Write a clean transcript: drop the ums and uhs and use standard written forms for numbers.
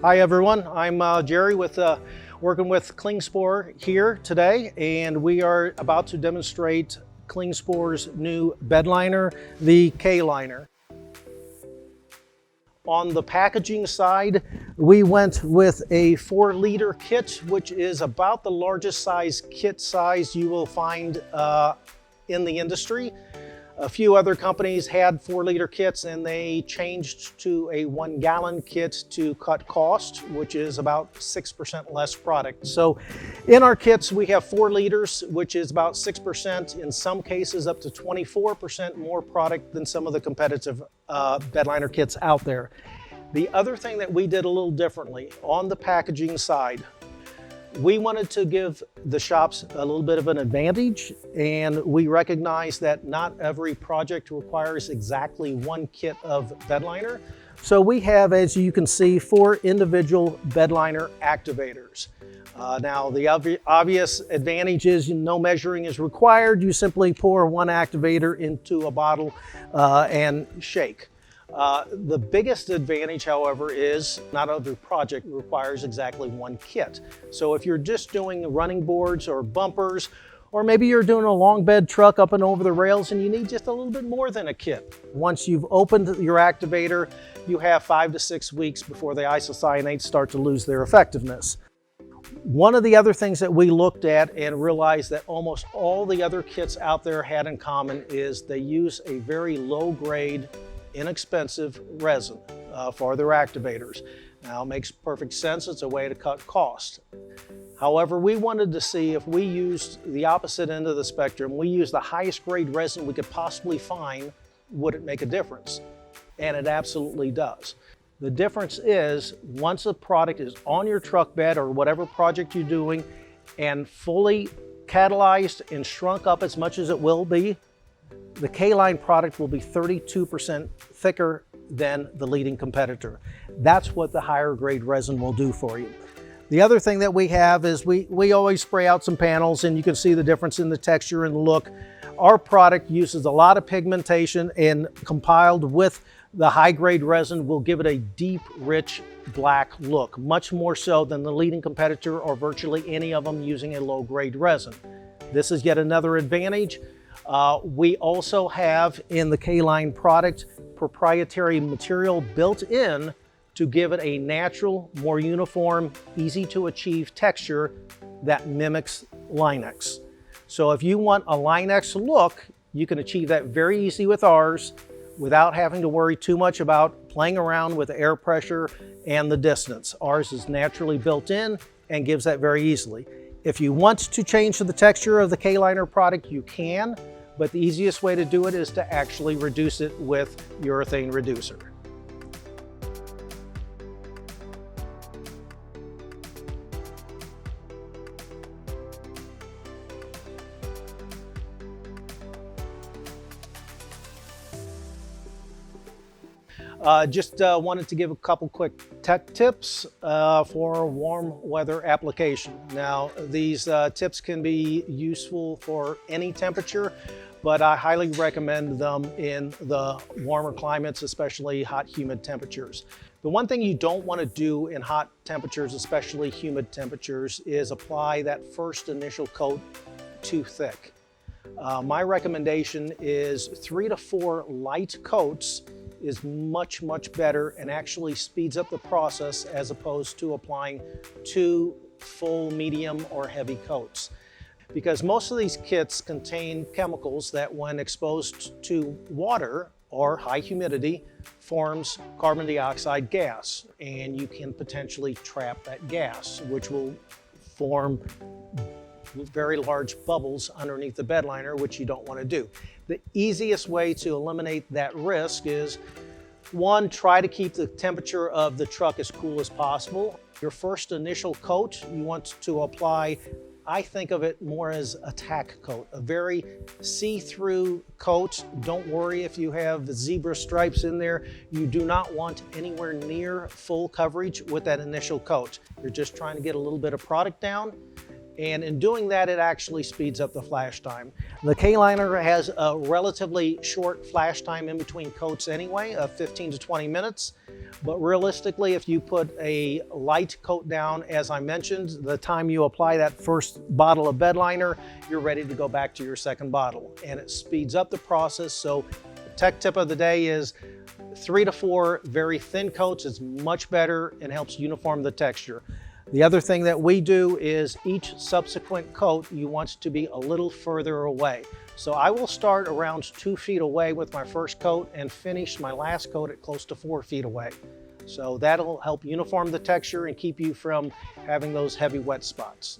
Hi everyone, I'm Jerry with working with Klingspor here today, and we are about to demonstrate Klingspor's new bed liner, the K-liner. On the packaging side, we went with a 4-liter kit, which is about the largest size kit size you will find in the industry. A few other companies had 4-liter kits and they changed to a 1-gallon kit to cut cost, which is about 6% less product. So in our kits, we have 4 liters, which is about 6%, in some cases up to 24% more product than some of the competitive bed liner kits out there. The other thing that we did a little differently on the packaging side, we wanted to give the shops a little bit of an advantage, and we recognize that not every project requires exactly 1 kit of bed liner. So we have, as you can see, 4 individual bed liner activators. Now the obvious advantage is no measuring is required. You simply pour 1 activator into a bottle and shake. The biggest advantage, however, is not every project requires exactly 1 kit. So if you're just doing running boards or bumpers, or maybe you're doing a long bed truck up and over the rails and you need just a little bit more than a kit. Once you've opened your activator, you have 5 to 6 weeks before the isocyanates start to lose their effectiveness. One of the other things that we looked at and realized that almost all the other kits out there had in common is they use a very low grade, inexpensive resin for their activators. Now, it makes perfect sense. It's a way to cut cost. However, we wanted to see if we used the opposite end of the spectrum, we used the highest grade resin we could possibly find, would it make a difference? And it absolutely does. The difference is once a product is on your truck bed or whatever project you're doing and fully catalyzed and shrunk up as much as it will be, the K-line product will be 32% thicker than the leading competitor. That's what the higher grade resin will do for you. The other thing that we have is we always spray out some panels, and you can see the difference in the texture and look. Our product uses a lot of pigmentation, and compiled with the high grade resin will give it a deep, rich black look, much more so than the leading competitor or virtually any of them using a low grade resin. This is yet another advantage. We also have in the K-line product proprietary material built in to give it a natural, more uniform, easy to achieve texture that mimics Line-X. So if you want a Line-X look, you can achieve that very easy with ours without having to worry too much about playing around with the air pressure and the distance. Ours is naturally built in and gives that very easily. If you want to change the texture of the K-liner product, you can, but the easiest way to do it is to actually reduce it with urethane reducer. Just wanted to give a couple quick tech tips for warm weather application. Now, these tips can be useful for any temperature, but I highly recommend them in the warmer climates, especially hot, humid temperatures. The one thing you don't want to do in hot temperatures, especially humid temperatures, is apply that first initial coat too thick. My recommendation is 3 to 4 light coats is much, much better and actually speeds up the process as opposed to applying 2 full, medium, or heavy coats. Because most of these kits contain chemicals that when exposed to water or high humidity forms carbon dioxide gas, and you can potentially trap that gas, which will form very large bubbles underneath the bed liner, which you don't want to do. The easiest way to eliminate that risk is, 1, try to keep the temperature of the truck as cool as possible. Your first initial coat, you want to apply, I think of it more as a tack coat, a very see-through coat. Don't worry if you have the zebra stripes in there. You do not want anywhere near full coverage with that initial coat. You're just trying to get a little bit of product down. And in doing that, it actually speeds up the flash time. The K-liner has a relatively short flash time in between coats anyway, of 15 to 20 minutes. But realistically, if you put a light coat down, as I mentioned, the time you apply that first bottle of bed liner, you're ready to go back to your second bottle. And it speeds up the process. So the tech tip of the day is 3 to 4 very thin coats is much better and helps uniform the texture. The other thing that we do is each subsequent coat, you want to be a little further away. So I will start around 2 feet away with my first coat and finish my last coat at close to 4 feet away. So that'll help uniform the texture and keep you from having those heavy wet spots.